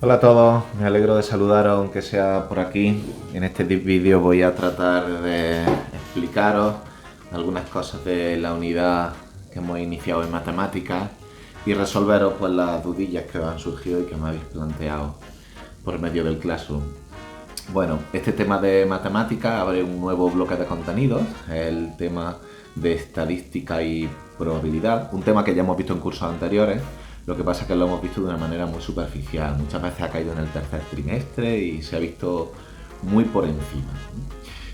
Hola a todos, me alegro de saludaros aunque sea por aquí. En este vídeo voy a tratar de explicaros algunas cosas de la unidad que hemos iniciado en matemáticas y resolveros pues las dudillas que os han surgido y que me habéis planteado por medio del Classroom. Bueno, este tema de matemáticas abre un nuevo bloque de contenidos, el tema de estadística y probabilidad, un tema que ya hemos visto en cursos anteriores. Lo que pasa es que lo hemos visto de una manera muy superficial. Muchas veces ha caído en el tercer trimestre y se ha visto muy por encima.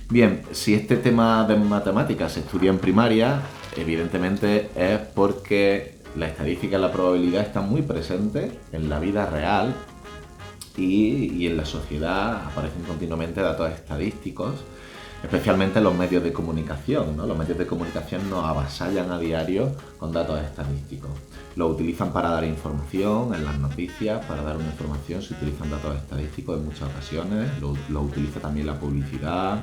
Bien, si este tema de matemáticas se estudia en primaria, evidentemente es porque la estadística y la probabilidad están muy presentes en la vida real y en la sociedad aparecen continuamente datos estadísticos, especialmente en los medios de comunicación, ¿no? Los medios de comunicación nos avasallan a diario con datos estadísticos. Lo utilizan para dar información en las noticias, para dar una información se utilizan datos estadísticos en muchas ocasiones, lo utiliza también la publicidad.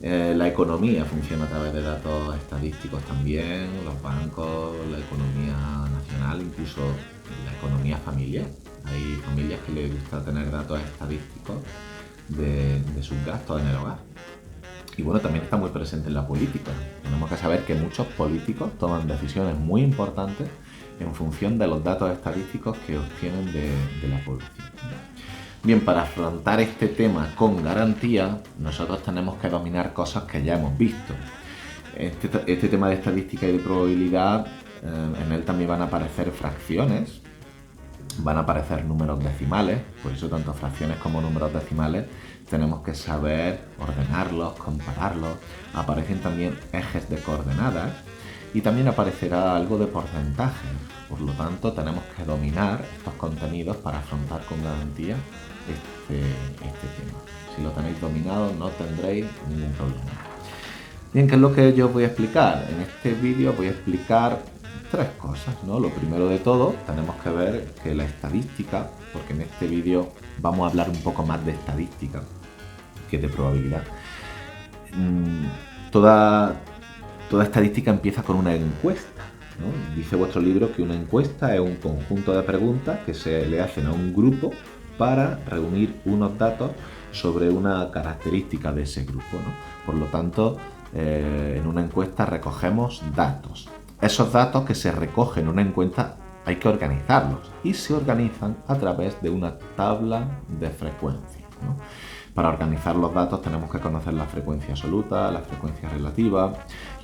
La economía funciona a través de datos estadísticos también, los bancos, la economía nacional, incluso la economía familiar. Hay familias que les gusta tener datos estadísticos de sus gastos en el hogar. Y bueno, también está muy presente en la política. Tenemos que saber que muchos políticos toman decisiones muy importantes en función de los datos estadísticos que obtienen de la población. Bien, para afrontar este tema con garantía, nosotros tenemos que dominar cosas que ya hemos visto. Este tema de estadística y de probabilidad, en él también van a aparecer fracciones, van a aparecer números decimales, por eso tanto fracciones como números decimales tenemos que saber ordenarlos, compararlos. Aparecen también ejes de coordenadas y también aparecerá algo de porcentaje. Por lo tanto, tenemos que dominar estos contenidos para afrontar con garantía este tema. Si lo tenéis dominado, no tendréis ningún problema. Bien, ¿qué es lo que yo os voy a explicar? En este vídeo voy a explicar tres cosas, ¿no? Lo primero de todo, tenemos que ver que la estadística, porque en este vídeo vamos a hablar un poco más de estadística que de probabilidad. Toda estadística empieza con una encuesta, ¿no? Dice vuestro libro que una encuesta es un conjunto de preguntas que se le hacen a un grupo para reunir unos datos sobre una característica de ese grupo, ¿no? Por lo tanto, en una encuesta recogemos datos. Esos datos que se recogen en una encuesta hay que organizarlos y se organizan a través de una tabla de frecuencias, ¿no? Para organizar los datos tenemos que conocer la frecuencia absoluta, la frecuencia relativa,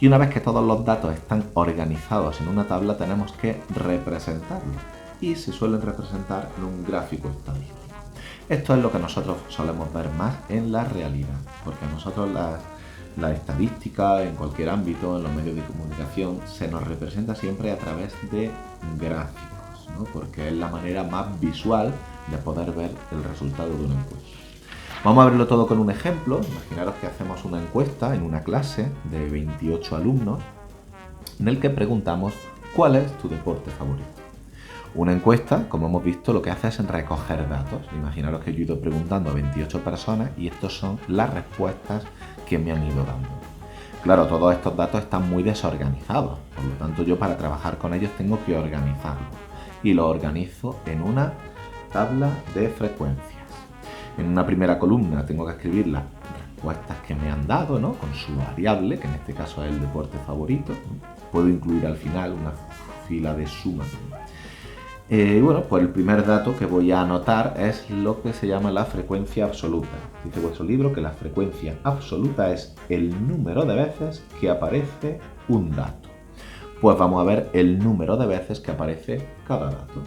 y una vez que todos los datos están organizados en una tabla tenemos que representarlos y se suelen representar en un gráfico estadístico. Esto es lo que nosotros solemos ver más en la realidad, porque a nosotros la estadística en cualquier ámbito, en los medios de comunicación, se nos representa siempre a través de gráficos, ¿no? Porque es la manera más visual de poder ver el resultado de una encuesta. Vamos a verlo todo con un ejemplo. Imaginaros que hacemos una encuesta en una clase de 28 alumnos en el que preguntamos ¿cuál es tu deporte favorito? Una encuesta, como hemos visto, lo que hace es recoger datos. Imaginaros que yo he ido preguntando a 28 personas y estos son las respuestas que me han ido dando. Claro, todos estos datos están muy desorganizados, por lo tanto yo para trabajar con ellos tengo que organizarlos y lo organizo en una tabla de frecuencias. En una primera columna tengo que escribir las respuestas que me han dado, ¿no? Con su variable, que en este caso es el deporte favorito. Puedo incluir al final una fila de suma. Bueno, pues el primer dato que voy a anotar es lo que se llama la frecuencia absoluta. Dice vuestro libro que la frecuencia absoluta es el número de veces que aparece un dato. Pues vamos a ver el número de veces que aparece cada dato.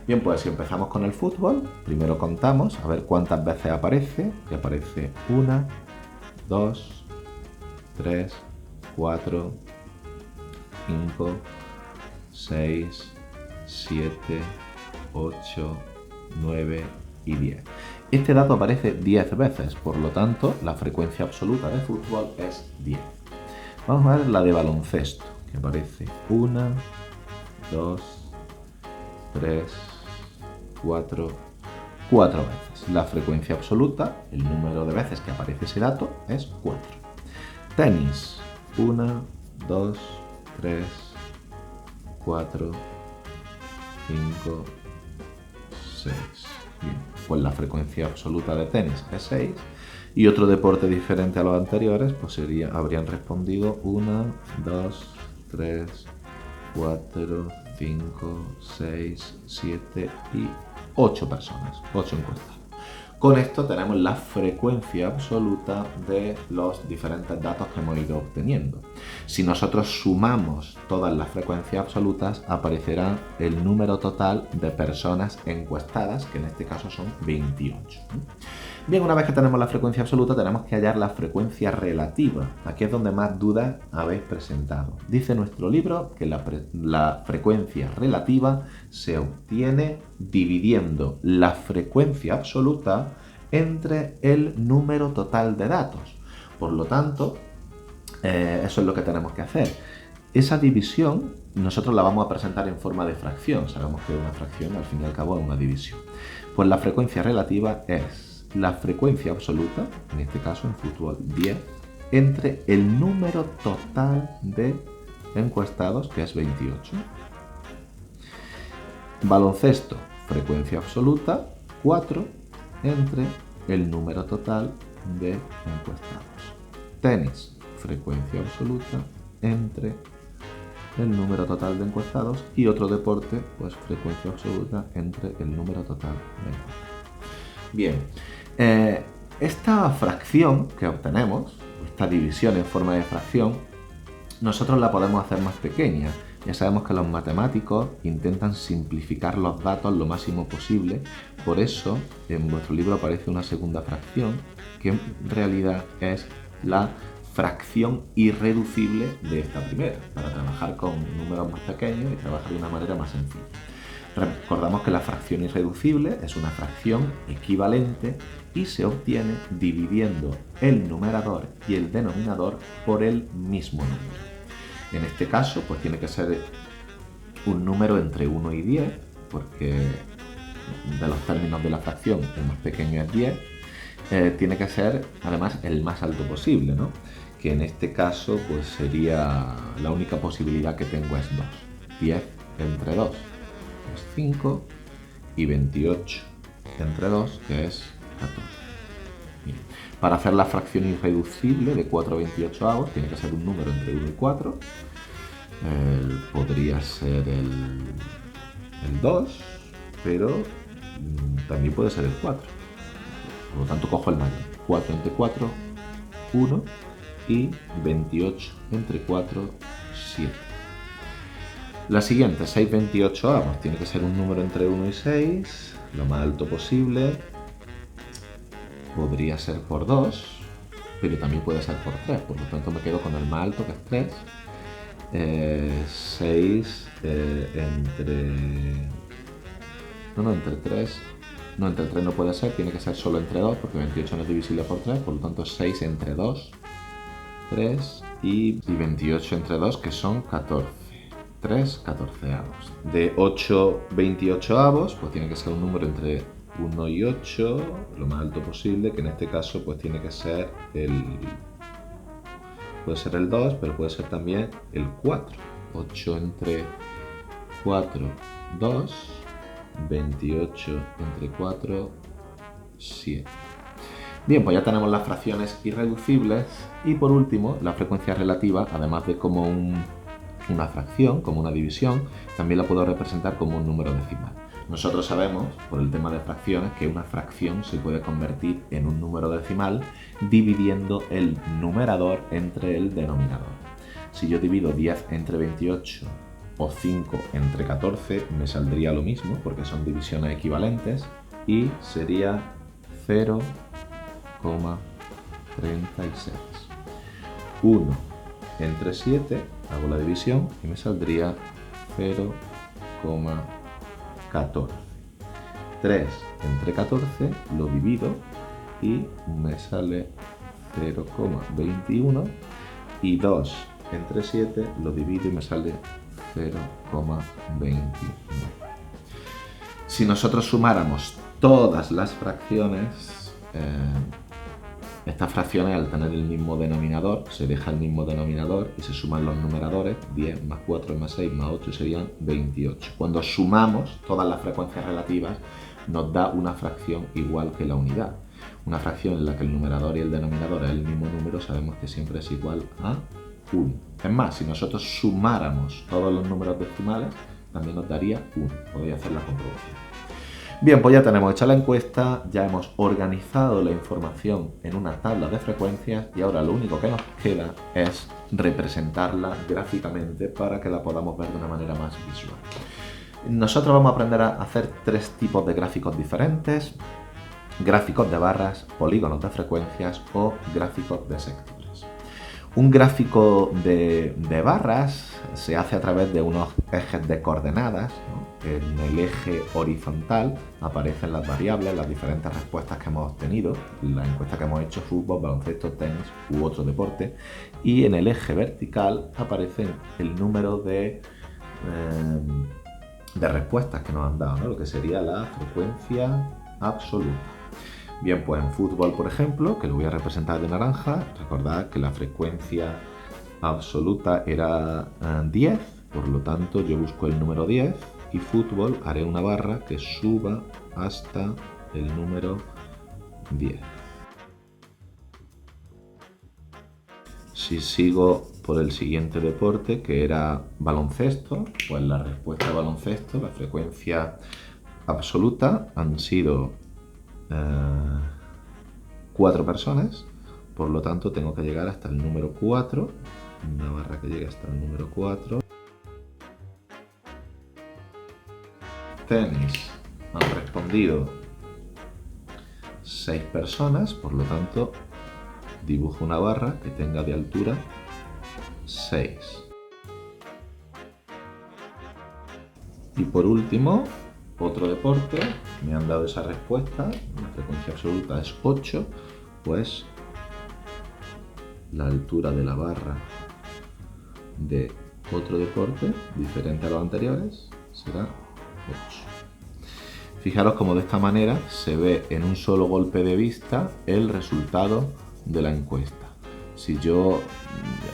Bien, pues si empezamos con el fútbol, primero contamos a ver cuántas veces aparece. Que aparece 1, 2, 3, 4, 5, 6, 7, 8, 9 y 10. Este dato aparece 10 veces, por lo tanto, la frecuencia absoluta de fútbol es 10. Vamos a ver la de baloncesto, que aparece 1, 2, 3, 4 veces. La frecuencia absoluta, el número de veces que aparece ese dato, es 4. Tenis, 1, 2, 3, 4, 5, 6. Bien. Pues la frecuencia absoluta de tenis es 6. Y otro deporte diferente a los anteriores, pues habrían respondido 1, 2, 3, 4, 5, 6, 7 y 8 personas, 8 encuestas. Con esto tenemos la frecuencia absoluta de los diferentes datos que hemos ido obteniendo. Si nosotros sumamos todas las frecuencias absolutas, aparecerá el número total de personas encuestadas, que en este caso son 28. Bien, una vez que tenemos la frecuencia absoluta, tenemos que hallar la frecuencia relativa. Aquí es donde más dudas habéis presentado. Dice nuestro libro que la frecuencia relativa se obtiene dividiendo la frecuencia absoluta entre el número total de datos. Por lo tanto, eso es lo que tenemos que hacer. Esa división nosotros la vamos a presentar en forma de fracción. Sabemos que una fracción al fin y al cabo es una división. Pues la frecuencia relativa es la frecuencia absoluta, en este caso en fútbol 10, entre el número total de encuestados, que es 28. Baloncesto, frecuencia absoluta, 4, entre el número total de encuestados. Tenis, frecuencia absoluta, entre el número total de encuestados. Y otro deporte, pues frecuencia absoluta entre el número total de encuestados. Bien, esta fracción que obtenemos, esta división en forma de fracción, nosotros la podemos hacer más pequeña. Ya sabemos que los matemáticos intentan simplificar los datos lo máximo posible, por eso en vuestro libro aparece una segunda fracción, que en realidad es la fracción irreducible de esta primera, para trabajar con números más pequeños y trabajar de una manera más sencilla. Recordamos que la fracción irreducible es una fracción equivalente y se obtiene dividiendo el numerador y el denominador por el mismo número. En este caso, pues tiene que ser un número entre 1 y 10, porque de los términos de la fracción el más pequeño es 10. Tiene que ser además el más alto posible, ¿no? Que en este caso pues sería la única posibilidad que tengo es 2. 10 entre 2 es 5 y 28 entre 2, que es 14. Bien. Para hacer la fracción irreducible de 4 a 28 tiene que ser un número entre 1 y 4. Podría ser el 2, pero también puede ser el 4. Por lo tanto, cojo el mayor. 4 entre 4, 1, y 28 entre 4, 7. La siguiente, 6 28avos, tiene que ser un número entre 1 y 6, lo más alto posible. Podría ser por 2, pero también puede ser por 3, por lo tanto me quedo con el más alto, que es 3. 6 entre 3. No, entre 3 no puede ser, tiene que ser solo entre 2, porque 28 no es divisible por 3, por lo tanto 6 entre 2, 3, y 28 entre 2, que son 14. 3 14avos. De 8 28avos, pues tiene que ser un número entre 1 y 8, lo más alto posible, que en este caso pues tiene que ser puede ser el 2, pero puede ser también el 4. 8 entre 4, 2, 28 entre 4, 7. Bien, pues ya tenemos las fracciones irreducibles y por último la frecuencia relativa, además de como una fracción, como una división, también la puedo representar como un número decimal. Nosotros sabemos, por el tema de fracciones, que una fracción se puede convertir en un número decimal dividiendo el numerador entre el denominador. Si yo divido 10 entre 28 o 5 entre 14, me saldría lo mismo, porque son divisiones equivalentes, y sería 0,36. 1 entre 7, hago la división y me saldría 0,14. 3 entre 14 lo divido y me sale 0,21. Y 2 entre 7 lo divido y me sale 0,29. Si nosotros sumáramos todas las fracciones, estas fracciones, al tener el mismo denominador, se deja el mismo denominador y se suman los numeradores. 10 más 4 más 6 más 8 serían 28. Cuando sumamos todas las frecuencias relativas, nos da una fracción igual que la unidad. Una fracción en la que el numerador y el denominador es el mismo número, sabemos que siempre es igual a 1. Es más, si nosotros sumáramos todos los números decimales, también nos daría 1. Podéis hacer la comprobación. Bien, pues ya tenemos hecha la encuesta, ya hemos organizado la información en una tabla de frecuencias y ahora lo único que nos queda es representarla gráficamente para que la podamos ver de una manera más visual. Nosotros vamos a aprender a hacer 3 tipos de gráficos diferentes: gráficos de barras, polígonos de frecuencias o gráficos de sectores. Un gráfico de barras se hace a través de unos ejes de coordenadas, ¿no? En el eje horizontal aparecen las variables, las diferentes respuestas que hemos obtenido, la encuesta que hemos hecho: fútbol, baloncesto, tenis u otro deporte, y en el eje vertical aparecen el número de respuestas que nos han dado, ¿no? Lo que sería la frecuencia absoluta. Bien, pues en fútbol, por ejemplo, que lo voy a representar de naranja, recordad que la frecuencia absoluta era 10, por lo tanto yo busco el número 10 y fútbol haré una barra que suba hasta el número 10. Si sigo por el siguiente deporte, que era baloncesto, pues la respuesta de baloncesto, la frecuencia absoluta, han sido 4 personas, por lo tanto tengo que llegar hasta el número 4, una barra que llegue hasta el número 4. Tenis, han respondido 6 personas, por lo tanto dibujo una barra que tenga de altura 6. Y por último, otro deporte, me han dado esa respuesta, la frecuencia absoluta es 8, pues la altura de la barra de otro deporte, diferente a los anteriores, será 8. Fijaros cómo de esta manera se ve en un solo golpe de vista el resultado de la encuesta.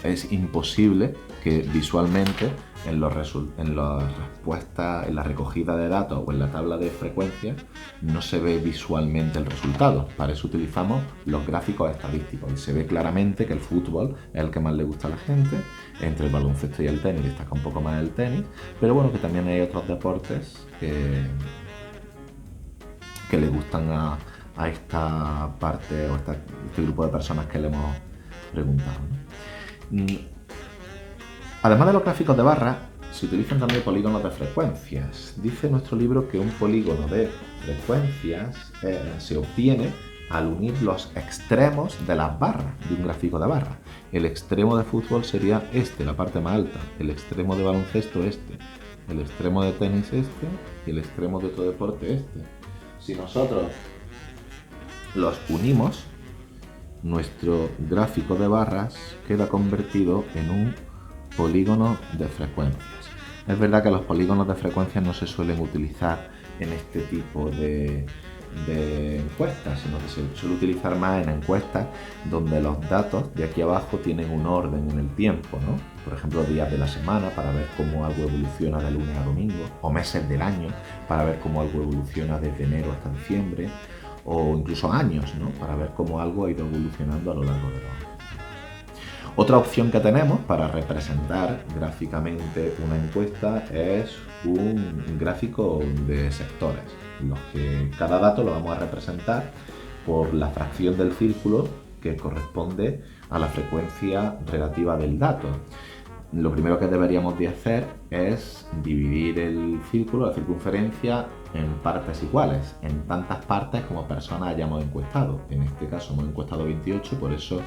Es imposible que visualmente en las respuestas, en la recogida de datos o en la tabla de frecuencias no se ve visualmente el resultado. Para eso utilizamos los gráficos estadísticos y se ve claramente que el fútbol es el que más le gusta a la gente. Entre el baloncesto y el tenis destaca un poco más el tenis, pero bueno, que también hay otros deportes que le gustan a esta parte o este grupo de personas que le hemos preguntado, ¿no? Además de los gráficos de barra, se utilizan también polígonos de frecuencias. Dice nuestro libro que un polígono de frecuencias se obtiene al unir los extremos de las barras de un gráfico de barra. El extremo de fútbol sería este, la parte más alta, el extremo de baloncesto este, el extremo de tenis este y el extremo de otro deporte este. Si nosotros los unimos, nuestro gráfico de barras queda convertido en un polígono de frecuencias. Es verdad que los polígonos de frecuencias no se suelen utilizar en este tipo de encuestas, sino que se suele utilizar más en encuestas donde los datos de aquí abajo tienen un orden en el tiempo, ¿no? Por ejemplo, días de la semana para ver cómo algo evoluciona de lunes a domingo, o meses del año para ver cómo algo evoluciona desde enero hasta diciembre, o incluso años, ¿no? Para ver cómo algo ha ido evolucionando a lo largo de los años. Otra opción que tenemos para representar gráficamente una encuesta es un gráfico de sectores, en los que cada dato lo vamos a representar por la fracción del círculo que corresponde a la frecuencia relativa del dato. Lo primero que deberíamos de hacer es dividir el círculo, la circunferencia, en partes iguales, en tantas partes como personas hayamos encuestado. En este caso hemos encuestado 28, por eso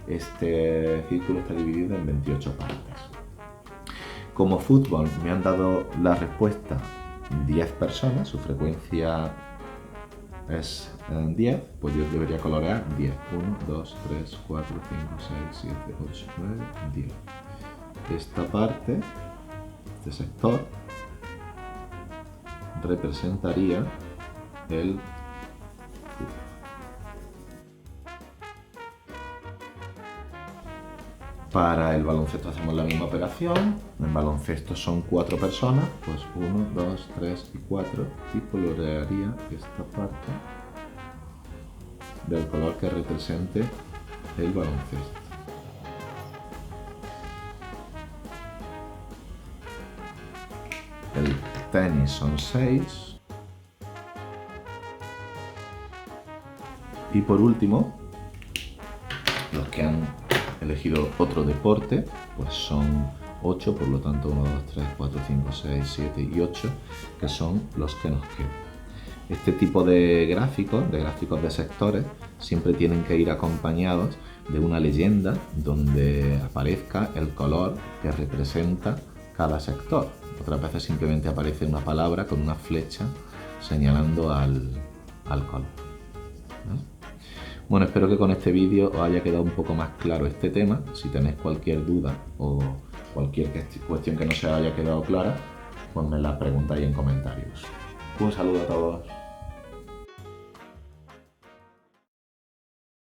este círculo está dividido en 28 partes. Como fútbol me han dado la respuesta 10 personas, su frecuencia es 10, pues yo debería colorear 10. 1, 2, 3, 4, 5, 6, 7, 8, 9, 10. Esta parte, este sector, representaría el fútbol. Para el baloncesto hacemos la misma operación. En baloncesto son 4 personas, pues 1, 2, 3 y 4, y colorearía esta parte del color que represente el baloncesto. El tenis son 6. Y por último, los que han elegido otro deporte, pues son 8, por lo tanto 1, 2, 3, 4, 5, 6, 7 y 8, que son los que nos quedan. Este tipo de gráficos de sectores, siempre tienen que ir acompañados de una leyenda donde aparezca el color que representa cada sector. Otras veces simplemente aparece una palabra con una flecha señalando al color, ¿no? Bueno, espero que con este vídeo os haya quedado un poco más claro este tema. Si tenéis cualquier duda o cualquier cuestión que no se haya quedado clara, pues me la preguntáis en comentarios. Un saludo a todos.